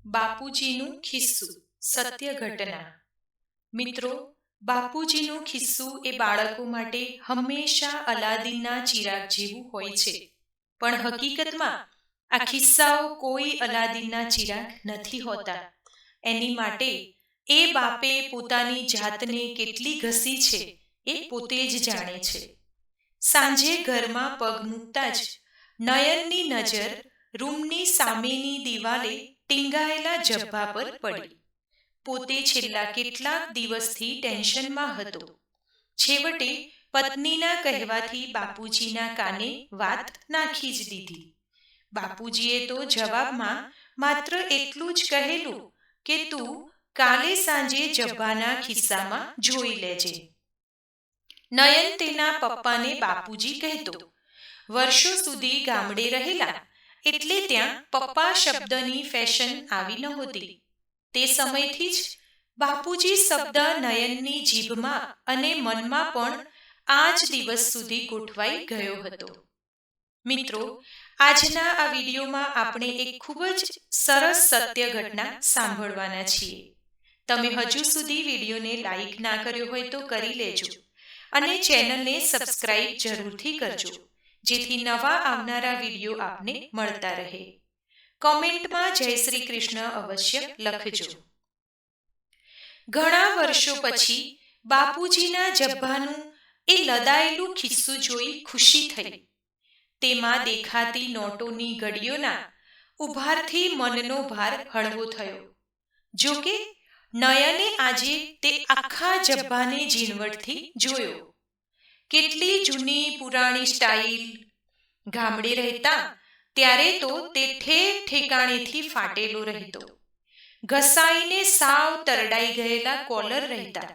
બાપુજીનું ખિસ્સું સત્ય ઘટના. મિત્રો, બાપુજીનું ખિસ્સું એ બાળકો માટે હંમેશા અલાદીનના ચિરાગ જેવું હોય છે, પણ હકીકતમાં આ ખિસ્સાઓ કોઈ અલાદીનના ચિરાગ નથી હોતા. એની માટે એ બાપે પોતાની જાતને કેટલી ઘસી છે એ પોતે જ જાણે છે. સાંજે ઘરમાં પગ મૂકતા જ નયનની નજર રૂમની સામેની દિવાલે ટીંગાયેલા જબ્બા પર પડી. પોતે છેલ્લા કેટલાક દિવસથી ટેન્શનમાં હતો. છેવટે પત્નીના કહેવાથી બાપુજીના કાને વાત નાખી જ દીધી. બાપુજીએ તો જવાબમાં માત્ર એટલું જ કહેલું કે તું કાલે સાંજે જબ્બાના ખિસ્સામાં જોઈ લેજે. નયન તેના પપ્પાને બાપુજી કહેતો. વર્ષો સુધી ગામડે રહેલા એટલે ત્યાં પપ્પા શબ્દની ફેશન આવી નહોતી. તે સમયથી જ બાપુજી શબ્દ નયનની જીભમાં અને મનમાં પણ આજ દિવસ સુધી ગોઠવાઈ ગયો હતો. મિત્રો, આજના આ વિડીયોમાં આપણે એક ખૂબ જ સરસ સત્ય ઘટના સાંભળવાના છીએ. તમે હજુ સુધી વિડીયોને લાઈક ના કર્યો હોય તો કરી લેજો અને ચેનલને સબસ્ક્રાઇબ જરૂરથી કરજો, જેથી નવા આવનારા વિડીયો આપને મળતા રહે. કોમેન્ટમાં જય શ્રી કૃષ્ણ અવશ્ય લખજો. ઘણા વર્ષો પછી બાપુજીના જબ્બાનું એ લદાયેલું ખિસ્સું જોઈ ખુશી થઈ. તેમાં દેખાતી નોટોની ઘડીઓના ઉભારથી મનનો ભાર હળવો થયો. જો કે નયને આજે તે આખા જબ્બાને ઝીણવટથી જોયો. કેટલી જૂની પુરાણી સ્ટાઇલ! ગામડે રહેતા ત્યારે તો તે ઠેકાણેથી ફાટેલો રહેતો. ઘસાઈને સાવ તરડાઈ ગયેલા કોલર રહેતા.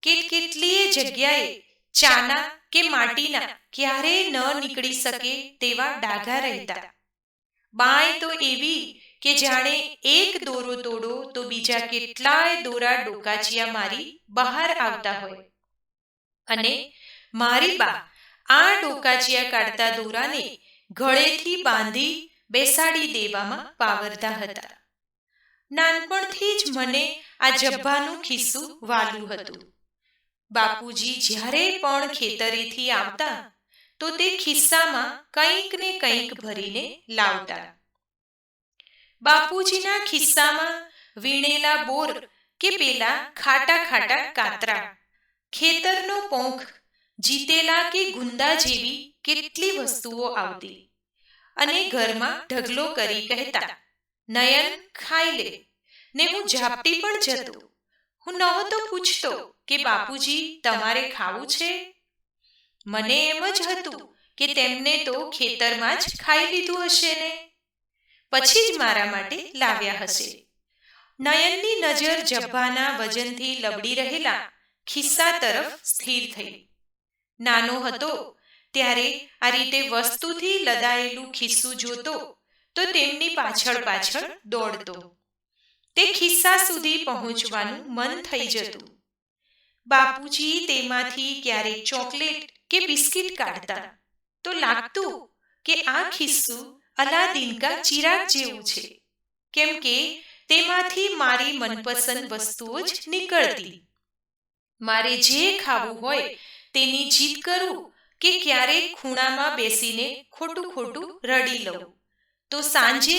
કેટલીય જગ્યાએ ચાના કે માટીના ક્યારેય ન નીકળી શકે તેવા ડાઘા રહેતા. બાંય તો એવી કે જાણે એક દોરો તોડો તો બીજા કેટલાય દોરા ડોકાચિયા મારી બહાર આવતા હોય. અને મારી બા આ ડોકાચિયા કાઢતા દોરાને ગળેથી બાંધી બેસાડી દેવામાં પાવરતા હતા. નાનપણથી જ મને આ જબ્બાનું ખિસ્સું વાલું હતું. બાપુજી જ્યારે પણ ખેતરેથી આવતા તો તે ખિસ્સામાં કંઈક ને કંઈક ભરીને લાવતા. બાપુજીના ખિસ્સામાં વીણેલા બોર કે પેલા ખાટા ખાટા કાતરા, ખેતરનો પોંખ, જીતેલા કે ગુંદા જેવી કેટલી વસ્તુઓ આવતી. અને ઘરમાં ઢગલો કરી કહેતા, નયન ખાઈ લે. ને હું ઝાપટી પણ જતો. હું નહોતો પૂછતો કે બાપુજી તમારે ખાવું છે? મને એમ જ હતું કે તેમને તો ખેતરમાં જ ખાઈ લીધું હશે ને, પછી જ મારા માટે લાવ્યા હશે. નયનની નજર જબ્બાના વજનથી લબડી રહેલા ખિસ્સા તરફ સ્થિર થઈ. નાનો હતો ત્યારે આ રીતે વસ્તુથી લદાયેલું ખિસ્સું જોતો તો તેમની પાછળ પાછળ દોડતો. તે ખિસ્સા સુધી પહોંચવાનું મન થઈ જતું. બાપુજી તેમાંથી ક્યારેક ચોકલેટ કે બિસ્કિટ કાઢતા તો લાગતું કે આ ખિસ્સું અલાદીન કા ચિરાગ જેવું છે, કેમ કે તેમાંથી મારી મનપસંદ વસ્તુઓ જ નીકળતી. મારે જે ખાવું હોય તેની જીદ કરું કે ક્યારેક ખૂણામાં બેસીને ખોટું ખોટું રડી લઉં તો સાંજે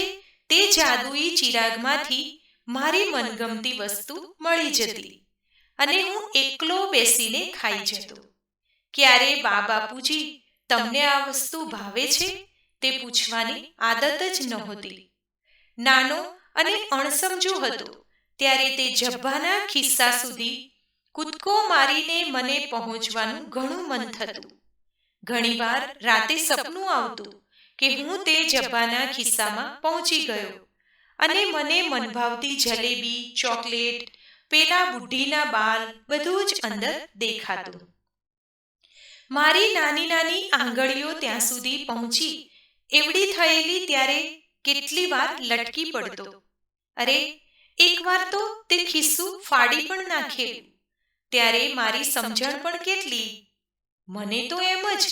તે જાદુઈ ચિરાગમાંથી મારી મનગમતી વસ્તુ મળી જતી અને હું એકલો બેસીને ખાઈ જતો. ક્યારે બા બાપુજી તમને આ વસ્તુ ભાવે છે તે પૂછવાની આદત જ નહોતી. નાનો અને અણસમજો હતો ત્યારે તે જબ્બાના ખિસ્સા સુધી કૂદકો મારીને મને પહોંચવાનું ઘણું મન થતું. ઘણીવાર રાતે સપનું આવતું કે હું તે જબ્બાના ખિસ્સામાં પહોંચી ગયો અને મને મનભાવતી જલેબી, ચોકલેટ, પેલા બુઢ્ઢીના બાલ બધું જ અંદર દેખાતું. મારી નાની નાની આંગળીઓ ત્યાં સુધી પહોંચી એવડી થયેલી ત્યારે કેટલી વાર લટકી પડતો. અરે, એકવાર તો તે ખિસ્સું ફાડી પણ નાખેલું. ત્યારે મારી સમજણ પણ કેટલી! મને તો એમ જ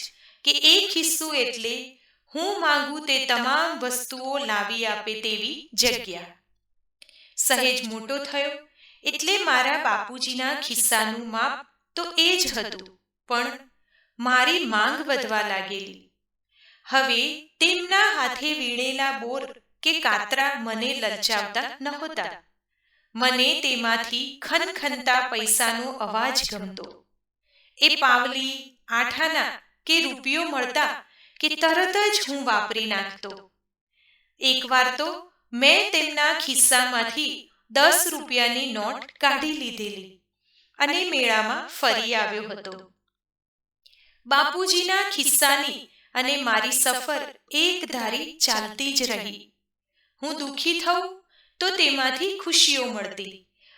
કે એ ખિસ્સું એટલે હું માંગું તે તમામ વસ્તુઓ લાવી આપે તેવી જગ્યા. સહેજ મોટો થયો એટલે મારા બાપુજીના ખિસ્સાનું માપ તો એ જ હતું, પણ મારી માંગ વધવા લાગેલી. હવે તેમના હાથે વીણેલા બોર કે કાતરા મને લલચાવતા નહોતા. મને તેમાંથી ખનખનતા પૈસાનો અવાજ ગમતો. એ પાવલી, આઠાના કે રૂપિયો મળતા કે તરત જ હું વાપરી નાખતો. એકવાર તો મેં તેમના ખિસ્સામાંથી 10 રૂપિયાની નોટ કાઢી લીધેલી અને મેળામાં ફરી આવ્યો હતો. બાપુજીના ખિસ્સાની અને મારી સફર એકધારી ચાલતી જ રહી. હું દુઃખી થઉં તો તેમાંથી ખુશીઓ મળતી,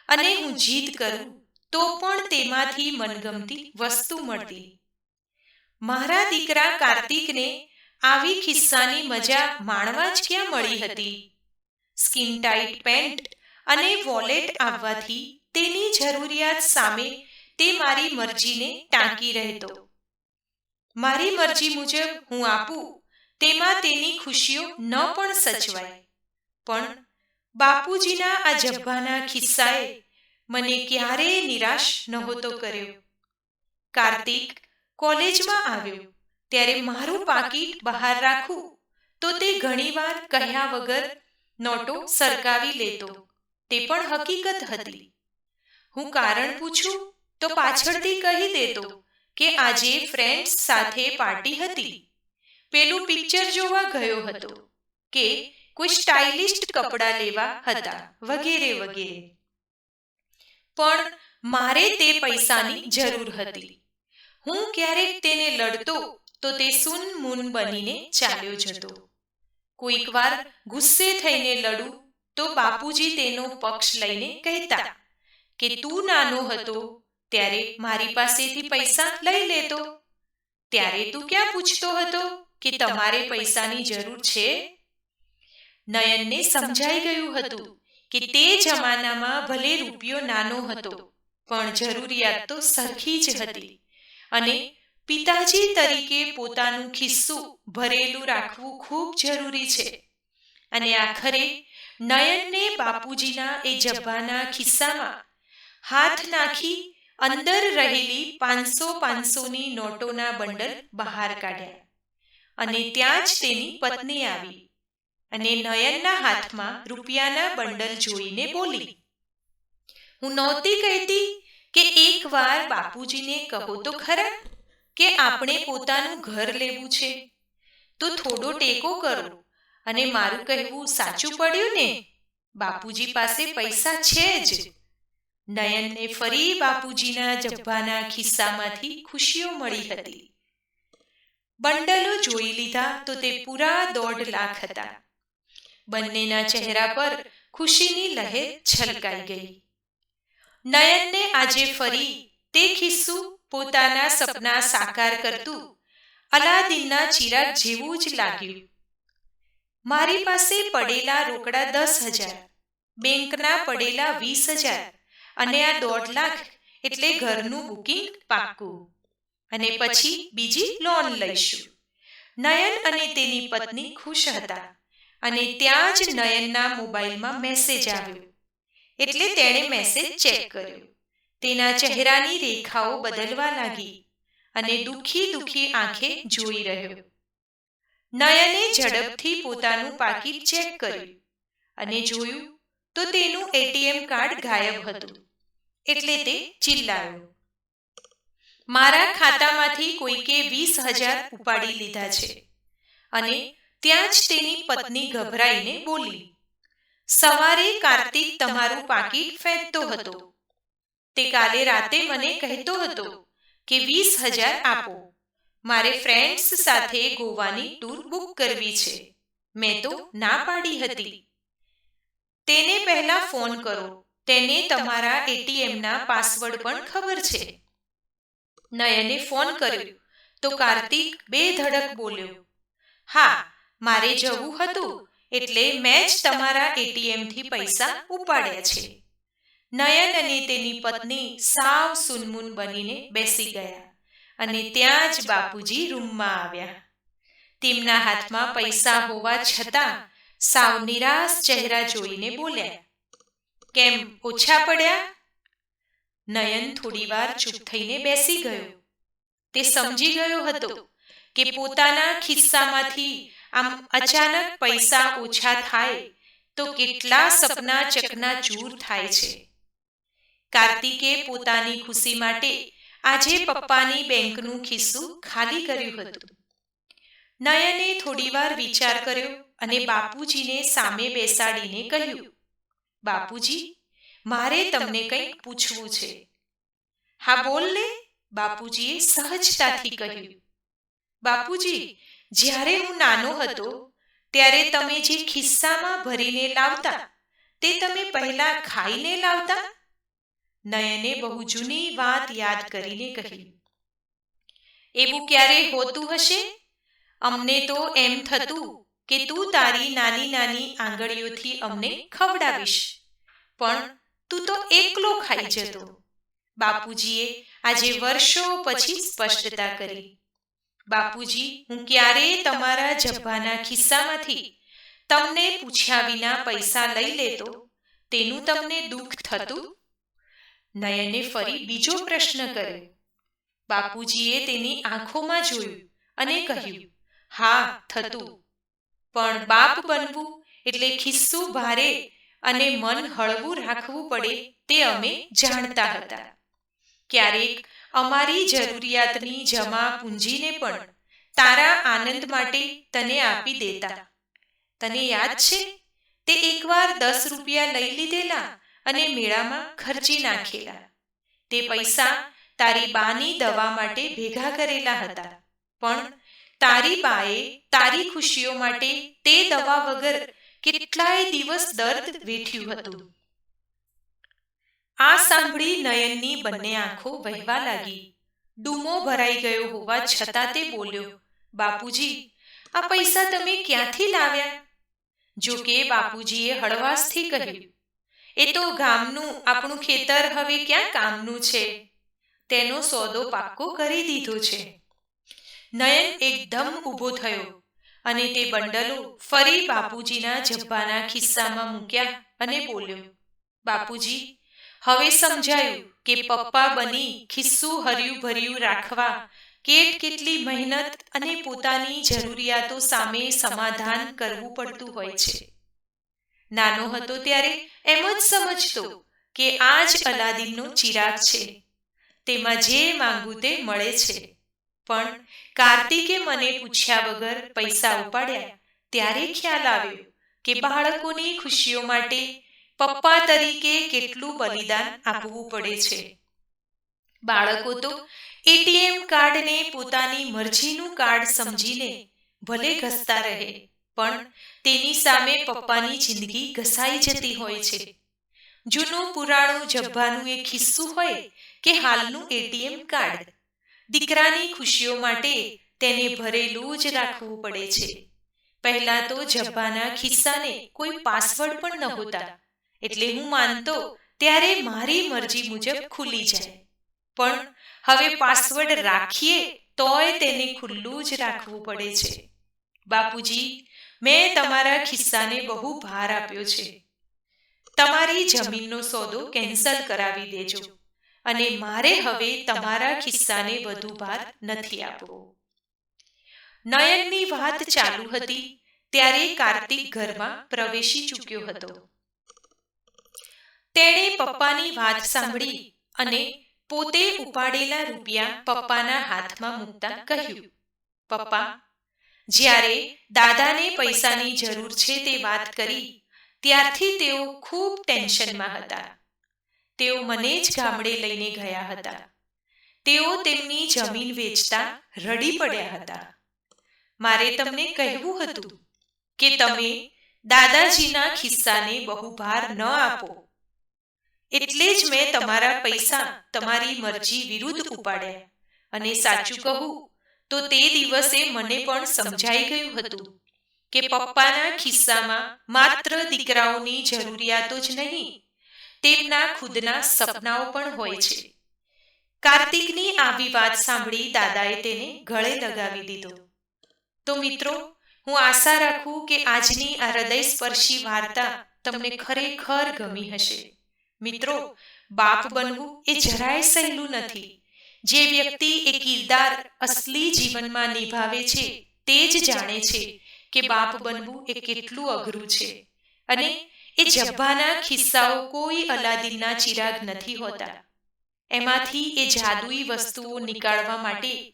અને હું જીદ કરું તો પણ તેમાંથી મનગમતી વસ્તુ મળતી. મારા દીકરા કાર્તિકને આવી ખિસ્સાની મજા માણવા જ ક્યાં મળી હતી. સ્કિન ટાઈટ પેન્ટ અને વોલેટ આવવાથી તેની જરૂરિયાત સામે તે મારી મરજીને ટાંકી રહેતો. મારી મરજી મુજબ હું આપું તેમાં તેની ખુશીઓ ન પણ સચવાય. પણ બાપુજીના આ જબ્બાના ખિસ્સાએ મને ક્યારેય નિરાશ નહોતો કર્યો. કાર્તિક કોલેજમાં આવ્યો ત્યારે મારું પાકીટ બહાર રાખું તો તે ઘણીવાર કહ્યા વગર નોટો સરકાવી લેતો. તે પણ હકીકત હતી. હું કારણ પૂછું તો પાછળથી કહી દેતો કે આજે ફ્રેન્ડ્સ સાથે પાર્ટી હતી, પેલું પિક્ચર જોવા ગયો હતો, કે કોઈ સ્ટાઇલિસ્ટ કપડાં લેવા હતા, વગેરે વગેરે. પણ મારે તે પૈસાની જરૂર હતી. હું ક્યારેક તેને લડતો તો તે સૂન-મૂન બનીને ચાલ્યો જતો. કોઈક વાર ગુસ્સે થઈને લડું તો બાપુજી તેનો પક્ષ લઈને કહેતા કે તું નાનો હતો ત્યારે મારી પાસેથી પૈસા લઈ લેતો, ત્યારે તું ક્યાં પૂછતો હતો કે તમારે પૈસાની જરૂર છે? નયનને સમજાઈ ગયું હતું કે તે જમાનામાં ભલે રૂપિયો નાનો હતો, પણ જરૂરિયાત તો સરખી જ હતી, અને પિતાજી તરીકે પોતાનું ખિસ્સું ભરેલું રાખવું ખૂબ જરૂરી છે. અને આખરે નયનને બાપુજીના એ જબ્બાના ખિસ્સામાં હાથ નાખી અંદર રહેલી 500-500ની નોટોના બંડલ બહાર કાઢ્યા, અને ત્યાં જ તેની પત્ની આવી અને નયનના હાથમાં રૂપિયાના બંડલ જોઈને બોલી, હું નહોતી કહેતી કે એકવાર બાપુજીને કહો તો ખરા કે આપણે પોતાનું ઘર લેવું છે, તો થોડો ટેકો કરો અને મારું કહેવું સાચું પડ્યું ને? બાપુજી પાસે પૈસા છે જ. નયનને ફરી બાપુજીના જબ્બાના ખિસ્સામાંથી ખુશીઓ મળી હતી. બંડલો જોઈ લીધા તો તે પૂરા 1.5 લાખ હતા. બંનેના ચહેરા પર ખુશીની લહેર છલકાઈ ગઈ. નયનને આજે ફરી તે ખિસ્સું પોતાના સપના સાકાર કરતું અલાદીનના ચિરાગ જેવું જ લાગ્યું. મારી પાસે પડેલા રોકડા 10,000, બેંકના પડેલા 20,000 અને આ 1.5 લાખ એટલે ઘરનું બુકિંગ પાક્કું, અને પછી બીજી લોન લઈશું. નયન અને તેની પત્ની ખુશ હતા, અને ત્યાં જ નયનના મોબાઈલમાં મેસેજ આવ્યો એટલે તેણે મેસેજ ચેક કર્યો. તેના ચહેરાની રેખાઓ બદલવા લાગી અને દુઃખી દુઃખી આંખે જોઈ રહ્યો. નયને ઝડપથી પોતાનું પાકીટ ચેક કર્યું અને જોયું તો તેનું એટીએમ કાર્ડ ગાયબ હતું. એટલે તે ચિલ્લાયો, મારા ખાતામાંથી કોઈકે 20,000 ઉપાડી લીધા છે. અને ત્યાં જ તેની પત્ની ગભરાઈને બોલી, સવારે કાર્તિક તમારું પાકીટ ફેંકતો હતો. તે કાલે રાતે મને કહેતો હતો કે 20,000 આપો, મારે ફ્રેન્ડ્સ સાથે ગોવાની ટૂર બુક કરવી છે. મેં તો ના પાડી હતી. તેને પહેલા ફોન કરો, તેને તમારા એટીએમના પાસવર્ડ પણ ખબર છે. નયને ફોન કર્યો તો કાર્તિક બેધડક બોલ્યો, હા, મારે જવું હતું એટલે મેં જ તમારા એટીએમથી પૈસા ઉપાડ્યા છે. નયન અને તેની પત્ની સાવ સૂનમૂન બનીને બેસી ગયા, અને ત્યાં જ બાપુજી રૂમમાં આવ્યા. તેમના હાથમાં પૈસા હોવા છતાં સાવ નિરાશ ચહેરા જોઈને બોલ્યા, કેમ ઓછા પડ્યા? નયન થોડીવાર ચૂપ થઈને બેસી ગયો. તે સમજી ગયો હતો કે પોતાના ખિસ્સામાંથી આમ અચાનક પૈસા ઓછા થાય તો કેટલા સપના ચકનાચૂર થાય છે. કાર્તિકે પોતાની ખુશી માટે આજે પપ્પાની બેંકનું ખિસ્સું ખાલી કર્યું હતું. નયને થોડીવાર વિચાર કર્યો અને બાપુજીને સામે બેસાડીને કહ્યું, બાપુજી, મારે તમને કંઈક પૂછવું છે. હા બોલ ને, બાપુજીએ સહજતાથી કહ્યું. બાપુજી, જ્યારે હું નાનો હતો ત્યારે તમે જે ખિસ્સામાં ભરીને લાવતા તે તમે પહેલા ખાઈને લાવતા? નયને બહુ જૂની વાત યાદ કરીને કહ્યું. એવું ક્યારે હોતું હશે? અમને તો એમ થતું કે તું તારી નાની નાની આંગળીઓથી અમને ખવડાવીશ, પણ તું તો એકલો ખાઈ જતો. બાપુજીએ આજે વર્ષો પછી સ્પષ્ટતા કરી. બાપુજી, હું ક્યારેય તમારા જબ્બાના ખિસ્સામાંથી તમને પૂછ્યા વિના પૈસા લઈ લેતો તેનું તમને દુઃખ થતું? નયને ફરી બીજો પ્રશ્ન કર્યો. બાપુજીએ તેની આંખોમાં જોયું અને કહ્યું, હા થતું, પણ બાપ બનવું એટલે ખિસ્સું ભારે અને મન હળવું રાખવું પડે તે અમે જાણતા હતા. ક્યારેક અમારી જરૂરિયાતની જમા પૂંજીને પણ તારા આનંદ માટે તને આપી દેતા. તને યાદ છે, તે એકવાર 10 રૂપિયા લઈ લીધેલા અને મેળામાં ખર્ચી નાખેલા. તે પૈસા તારી બાની દવા માટે ભેગા કરેલા હતા, પણ તારી બાએ તારી ખુશીઓ માટે તે દવા વગર કેટલાય દિવસ દર્દ વેઠ્યું હતું. આ સાંભળી નયનની બંને આંખો વહેવા લાગી. ડૂમો ભરાઈ ગયો હોવા છતાં તે બોલ્યો, બાપુજી, આ પૈસા તમે ક્યાંથી લાવ્યા? જો કે બાપુજીએ હળવાશથી કહ્યું, એ તો ગામનું આપણું ખેતર હવે ક્યાં કામનું છે, તેનો સોદો પાક્કો કરી દીધો છે. નયન એકદમ ઊભો થયો અને તે બંડલો ફરી બાપુજીના જબ્બાના ખિસ્સામાં મૂક્યા અને બોલ્યો, બાપુજી, હવે સમજાયું કે પપ્પા બની ખિસ્સું હર્યું ભર્યું રાખવા કેટલી મહેનત અને પોતાની જરૂરિયાતો સામે સમાધાન કરવું પડતું હોય છે. નાનો હતો ત્યારે એમ જ સમજતો કે આ જ અલાદીનનો ચિરાગ છે, તેમાં જે માંગું તે મળે છે. પણ કાર્તિકે મને પૂછ્યા વગર પૈસા ઉપાડ્યા ત્યારે ખ્યાલ આવ્યો કે બાળકોની ખુશીઓ માટે પપ્પા તરીકે કેટલું બલિદાન આપવું પડે છે. બાળકો તો એટીએમ કાર્ડને પોતાની મરજીનું કાર્ડ સમજીને ભલે ઘસતા રહે, પણ તેની સામે પપ્પાની જિંદગી ઘસાઈ જતી હોય છે. જૂનું પુરાણું જબ્બાનું એક ખિસ્સું હોય કે હાલનું એટીએમ કાર્ડ, દીકરાની ખુશીઓ માટે તેને ભરેલું જ રાખવું પડે છે. પહેલા તો જબ્બાના ખિસ્સાને કોઈ પાસવર્ડ પણ નહોતા, એટલે હું માનતો ત્યારે મારી મરજી મુજબ ખુલી જાય. પણ હવે પાસવર્ડ રાખીએ તોય તેને ખુલ્લું જ રાખવું પડે છે. બાપુજી, મેં તમારા ખિસ્સાને બહુ ભાર આપ્યો છે. તમારી જમીનનો સોદો કેન્સલ કરાવી દેજો અને મારે હવે તમારા ખિસ્સાને વધુ ભાર નથી આપવો. નયનની વાત ચાલુ હતી ત્યારે કાર્તિક ઘરમાં પ્રવેશી ચૂક્યો હતો. તેણે પપ્પાની વાત સાંભળી અને પોતે ઉપાડેલા રૂપિયા પપ્પાના હાથમાં મૂકતા કહ્યું, પપ્પા, જ્યારે દાદાને પૈસાની જરૂર છે તે વાત કરી ત્યારથી તેઓ ખૂબ ટેન્શનમાં હતા. તેઓ મને જ ગામડે લઈને ગયા હતા. તેઓ તેમની જમીન વેચતા રડી પડ્યા હતા. મારે તમને કહેવું હતું કે તમે દાદાજીના ખિસ્સાને બહુ ભાર ન આપો, એટલે જ મેં તમારા પૈસા તમારી મરજી વિરુદ્ધ ઉપાડ્યા. અને સાચું કહું તો તે દિવસે મને પણ સમજાઈ ગયું હતું કે પપ્પાના ખિસ્સામાં માત્ર દીકરાઓની જરૂરિયાતો જ નહીં, તેમના ખુદના સપનાઓ પણ હોય છે. કાર્તિકની આવી વાત સાંભળી દાદાએ તેને ગળે લગાવી દીધો. તો મિત્રો, હું આશા રાખું કે આજની આ હૃદયસ્પર્શી વાર્તા તમને ખરેખર ગમી હશે. મિત્રો, બાપ બનવું એ જરાય સહેલું નથી. જે વ્યક્તિ એ કિરદાર અસલી જીવનમાં નિભાવે છે તે જ જાણે છે કે બાપ બનવું એ કેટલું અઘરું છે. અને એ જબ્બાના ખિસ્સાઓ કોઈ અલાદીનના ચિરાગ નથી હોતા. એમાંથી એ જાદુઈ વસ્તુઓ નીકાળવા માટે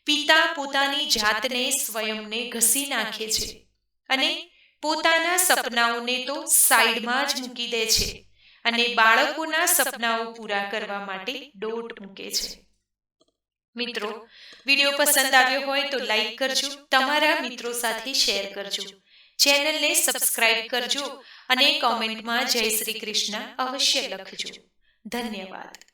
પિતા પોતાની જાતને સ્વયંને ઘસી નાખે છે અને પોતાના સપનાઓને તો સાઈડમાં જ મૂકી દે છે અને બાળકોના સપનાઓ પૂરા કરવા માટે દોટ મૂકે છે. મિત્રો, વિડીયો પસંદ આવ્યો હોય તો લાઈક કરજો, તમારા મિત્રો સાથે શેર કરજો, ચેનલને સબસ્ક્રાઇબ કરજો અને કોમેન્ટમાં જય શ્રી કૃષ્ણ અવશ્ય લખજો. ધન્યવાદ.